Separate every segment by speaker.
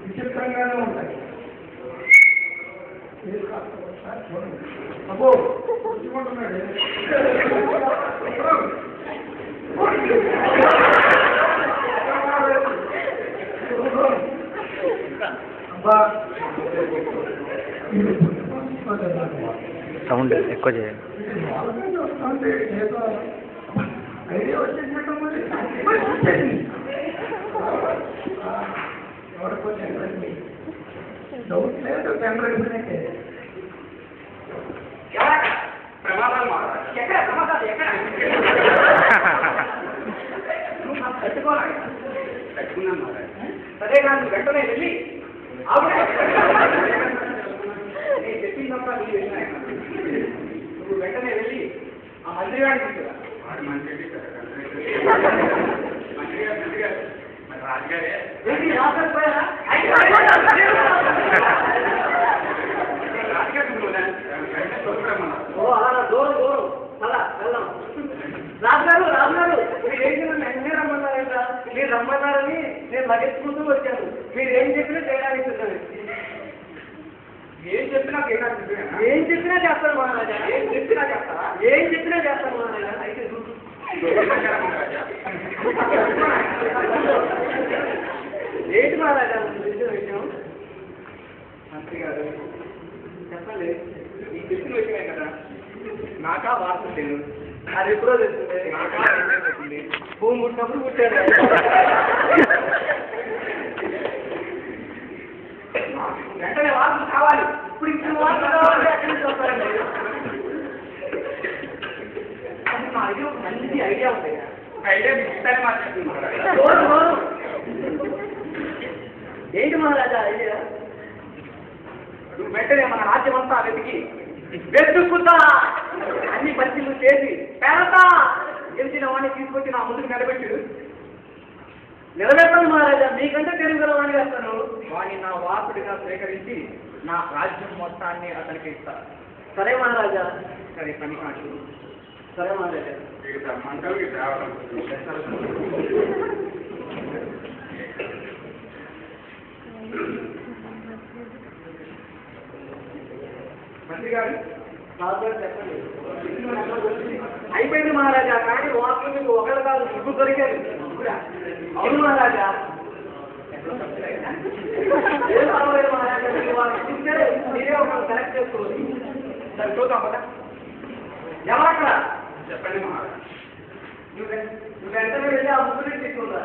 Speaker 1: విచిత్రంగానే ఉంటాయి. అబ్బో చూసుకుంటున్నాడు
Speaker 2: సౌండ్ ఎక్కువ చేయండి.
Speaker 1: ఐడియా వచ్చేసినట్టు డౌట్ లేదు. కెమెరా ప్రమాదాలు ఎక్కడ ప్రమాదాలు ఎక్కడ కట్టుకోవాలి కట్టుకున్నాను. సరే నాకు వెంటనే వెళ్ళి నేను చెప్పిన తప్ప నీకు వెళ్ళినా నువ్వు వెంటనే వెళ్ళి ఆ మంత్రి గారిని తీసుకురా. రాజుగారే రాజుగారు రాజుగారు మీరు ఏం చెప్పిన వెంటనే రమ్మన్నారంట. మీరు రమ్మన్నారని నేను లగెత్తుకుంటూ వచ్చాను. మీరు ఏం చెప్పినా చేయడానికి ఏం చెప్పినా ఏం చెప్పినా చేస్తాను మహారాజా. ఏం చెప్పినా చేస్తారా? ఏం చెప్పినా చేస్తాను మహారాజా. అయితే ఏంటి మహారాజా తెలిసిన విషయం? మంత్రి గారు చెప్పండి. నీకు తెలిసిన విషయమే కదా. నాకా వార్త లేదు. అది ఎప్పుడో తెలుస్తుంది. నాకా తెలిసింది. భూమి పుట్టినప్పుడు పుట్టాడు. వెంటనే వార్తలు కావాలి. ఇప్పుడు ఇచ్చిన వార్తలు కావాలి. ఎక్కడి నుంచి వస్తారండి? మా ఐడియా ఒక మంచి ఐడియా ఉంది. ఐడియా మీకు ఇస్తానే మాట్లాడుతున్నాను. ఏంటి మహారాజా ఐడియా? నువ్వు వెంటనే మన రాజ్యం అంతా వెతుకుతా అన్ని పరిస్థితులు చేసి పెడతా గెలిచిన వాడిని తీసుకొచ్చి నా ముందుకు నిలబెట్టాను మహారాజా. మీకంటే తెలుగు వాడిని వేస్తాను. వాడిని నా వాసుడిగా స్వీకరించి నా రాజ్యం మొత్తాన్ని అతనికి ఇస్తా. సరే మహారాజా. సరే పని కాదు. సరే మహారాజా. మంత్రి గారు రాజుగారు చెప్పండి. అయిపోయింది మహారాజా. కానీ వార్తలు మీకు ఒకళ్ళు కాదు ముగ్గురు దొరికారు. అవును మహారాజా. ఏం పర్వాలేదు మహారాజా. మీరు వాళ్ళకి చూస్తే మీరే ఒకళ్ళు సెలెక్ట్ చేసుకోవాలి. సరే చూద్దాం కదా. ఎవరక్కడ చెప్పండి మహారాజా. నువ్వు వెంటనే వెళ్ళి ఆ ముగ్గురిని తీసుకుంటా.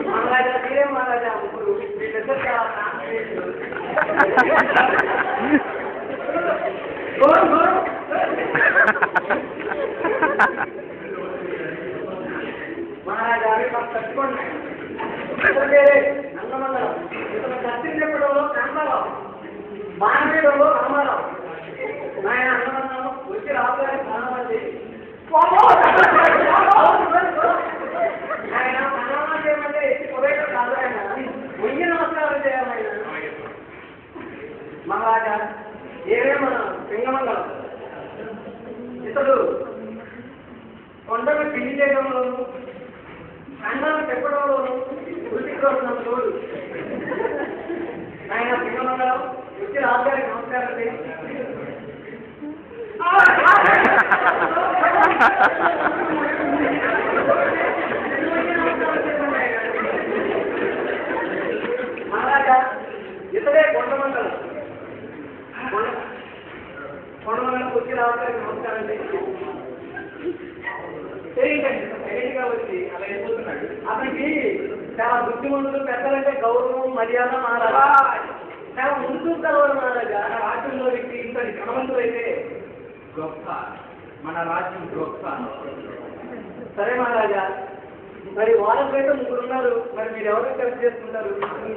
Speaker 1: మహారాజా మీరే మహారాజా ముగ్గురు. వీళ్ళిద్దరు మహారాజా తట్టుకోండి. నందమండలం ఇతను కత్తించడంలో కనబరావు, మానవీయంలో రామారావు. ఆయన అన్నమండలం వచ్చి రాబోయే ప్రాణాలు ఆయన ప్రణామా చేయమంటే ఎత్తి పొగేట కాదు. ఆయన ముందు నమస్కారం చేయాలైనా. మహారాజా ఏమే మన సింగమంగళం. ఇతడు కొండకు పిండి చేయడంలోను అన్నాన్ని చెప్పడంలోను వృత్తికి వస్తున్న తోడు ఆయన పింగమంగళం వచ్చి రాజుగారికి నమస్కారం మహారాజా ఇతడే కొండమండలం కొండమండలం వచ్చి రావడానికి నమస్కారం తెలియదండి వచ్చి అలా వెళ్ళిపోతున్నాడు. అతనికి చాలా బుద్ధిమంతులు పెద్దలంటే గౌరవం మర్యాద మహారాజా చాలా ముందు కలవాలి మహారాజా. రాజ్యంలో వ్యక్తి ఇంతటి ధనవంతులు అయితే గొప్ప, మన రాజ్యం గొప్ప. సరే మహారాజా, మరి వాళ్ళ అయితే ముగ్గురు ఉన్నారు, మరి మీరు ఎవరికి కలిసి చేసుకుంటారు?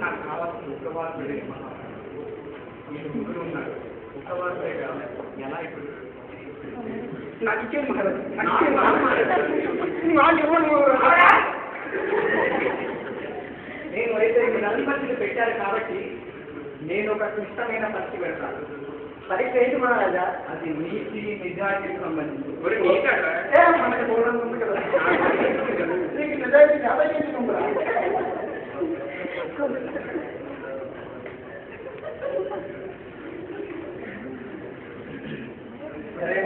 Speaker 1: నాకు కావాల్సిన ఉత్తవాసుడే మీరు ముగ్గురు ఉన్నారు, ఉత్తవాసుడే కావాలి. ఎలా ఇప్పుడు నచ్చే నేను అయితే మీరు అనుమతిని పెట్టారు కాబట్టి నేను ఒక క్లిష్టమైన పరీక్ష పెడతాను. పరీక్ష ఏంటి మహారాజా? అది నీతి నిజాయితీకి సంబంధించి. మనకి చూడడం ఉంది కదా, నీకు నిజాయితీ చాలా చేసుకుంటా. సరే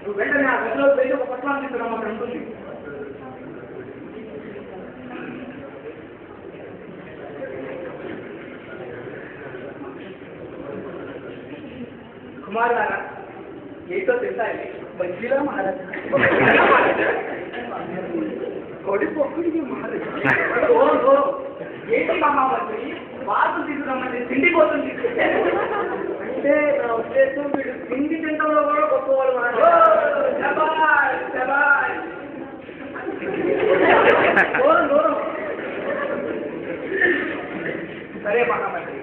Speaker 1: నువ్వు వెంటనే ఆ గదిలో వెళ్ళి ఒక పట్టాన్ని తీసుకురామ, అక్కడ ఉంటుంది. కుమారులారా, ఏతో తింటాయి బజ్జీలా మహారాజా, కొడి పొక్కుడికి మహారాజా. ఏంటి మహామంత్రి వార్తలు తీసుకురమ్మంటే తిండి కోసం తీసుకొచ్చారు అంటే నా ఉద్దేశం వీడు తిండి తింటంలో కూడా గొప్పవాడు మహారాజా. సరే మహామంత్రి,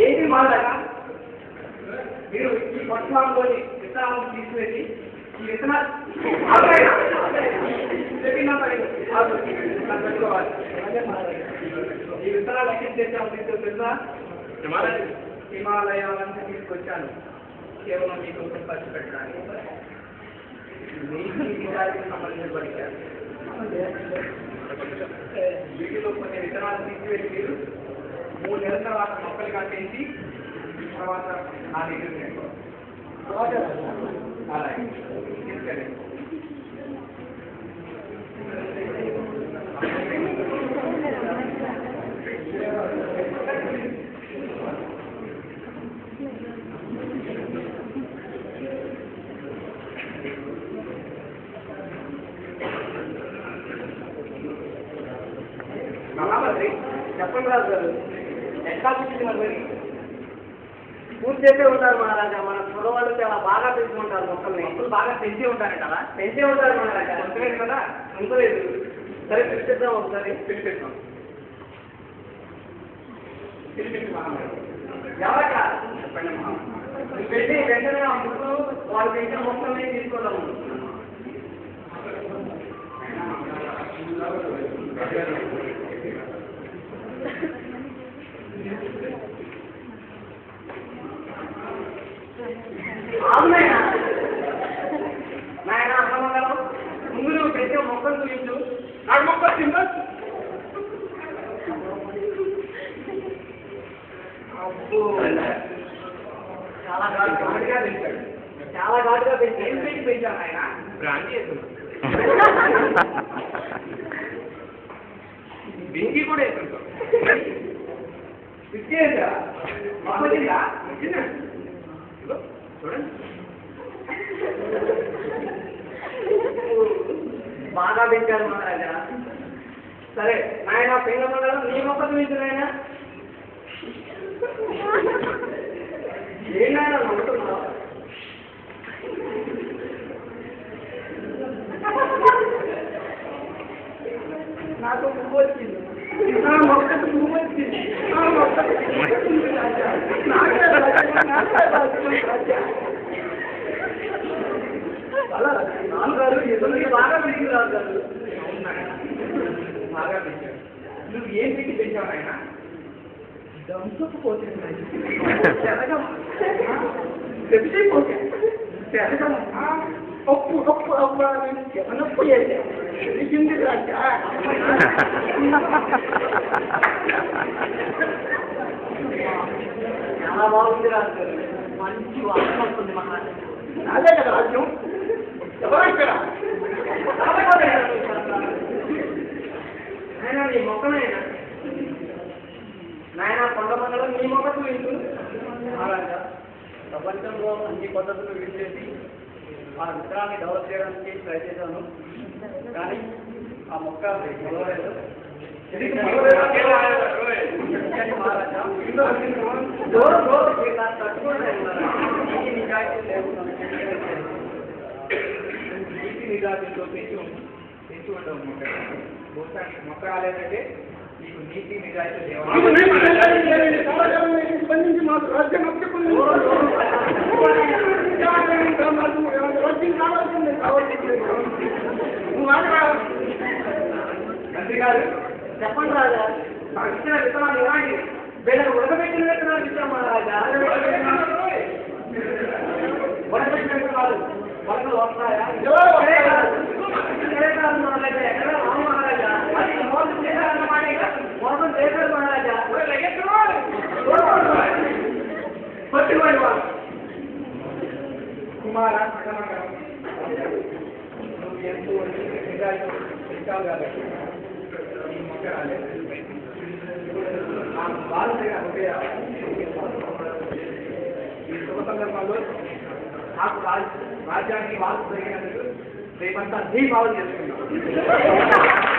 Speaker 1: ఏంటి మహారాజా మీరు ఈ పట్లంలోని విత్తనాలను తీసుకువెళ్ళి ఈ విత్తనాలు ఈ విత్తనాలు ఎక్కడ చేసాము తెలుసా? హిమాలయాలను తీసుకొచ్చాను కేవలం మీకోసం ఖర్చు పెట్టడానికి. మీకు సంబంధించిన పడిచారు. వీటిలో కొన్ని విత్తనాలు తీసుకువెళ్ళి మీరు 3 నెలల తర్వాత మొక్కలు కట్టేసి తర్వాత నా దగ్గర అలాగే తీసుకెళ్ళండి. మహామంత్రి చెప్పండి రాజు గారు, ఎట్లా కూర్చుంది మరి? పూర్తి చేసే ఉంటారు మహారాజా. మన కుర్రవాళ్ళు చాలా బాగా పెంచుకుంటారు మొక్కల్ని. మొక్కలు బాగా పెంచి ఉంటారు కదా? పెంచే ఉంటారు మహారాజా. అంతలేదు కదా? అంతలేదు. సరే పిలిపిద్దాం, ఒకసారి పిలిపిద్దాం. ఎవరక్క చెప్పండి మహామంత్రి. పెట్టి వెంటనే ఆ ముగ్గురు వాళ్ళు పెంచిన మొక్కల్ని తీసుకుందాము. నాయన అన్నమంగళం, ముందు నువ్వు పెంచే మొక్కలు చూపించు. నాకు మొక్కలు తిందా? అబ్బో, చాలా ఘాటుగా పెంచాడు. చాలా ఘాటుగా పెంచాడు. ఏం పెంచి పెంచాను ఆయన? బ్రాంతి వేస్తున్నాడు. బింగి కూడా వేస్తుంటాం. పిచ్చేసా మొక్కలిందా? చూడండి, బాగా పెంచారు మహారాజా. సరే నాయన పింగమంగళం, నీ మొక్కలు పెంచున్నాయన ఏంటైనా నమ్ముతున్నావు? నాకు పువ్వు వచ్చింది, నా మొక్కకు పువ్వు వచ్చింది, నా మొక్కకు నాన్నగారు ఎదురు బాగా పెంచి రాజు. బాగా పెంచాడు. నువ్వు ఏం పెట్టి పెంచావు ఆయన? దంసపు పోతుంది. తెప్పిపోతే ఒప్పు ఒప్పు అవ్వ నొప్పు చేశాను చాలా బాగుంది రాజు మంచి వాసన వస్తుంది మహారాజు అదే కదా రాజ్యం ఎవరు ఇక్కడ ఆయన నీ మొక్కనైనా నాయన కొండ మండలం నీ మొక్కకు వింటూ మహారాజా ప్రపంచంలో అన్ని పద్ధతులు విడిచేసి ఆ విత్తనాన్ని డెవలప్ చేయడానికి ట్రై చేశాను కానీ ఆ మొక్క మొదలలేదు మహారాజా నీటి నిజాతితో తెచ్చి ఉంటాం మొక్క రాలేదంటే నీకు నీతి నిజాయితీ స్పందించి మాకు రాజ్యం మంత్రి గారు చెప్పండి రాజా ఇచ్చిన విత్తనాలు ఇవ్వండి వీళ్ళకి ఉడకబెట్టిన విత్తనాలు ఇచ్చాం రాజా ఉడకబెట్టిన విత్తనాలు వలకలు వస్తాయా ఎక్కడ రాము మహారాజా మోసం చేశారన్నమాట మోసం చేశారు మహారాజా పట్టుకోండి వాళ్ళు కుమార నువ్వు ఎంతో ఇచ్చావు కాబట్టి ఈ మొక్క రాలేదు నాకు బాధగా ఈ శుభ సందర్భంలో నాకు రాజ్యానికి వాసు జరిగినందుకు రేపంతా దీపావళి చేసుకున్నాం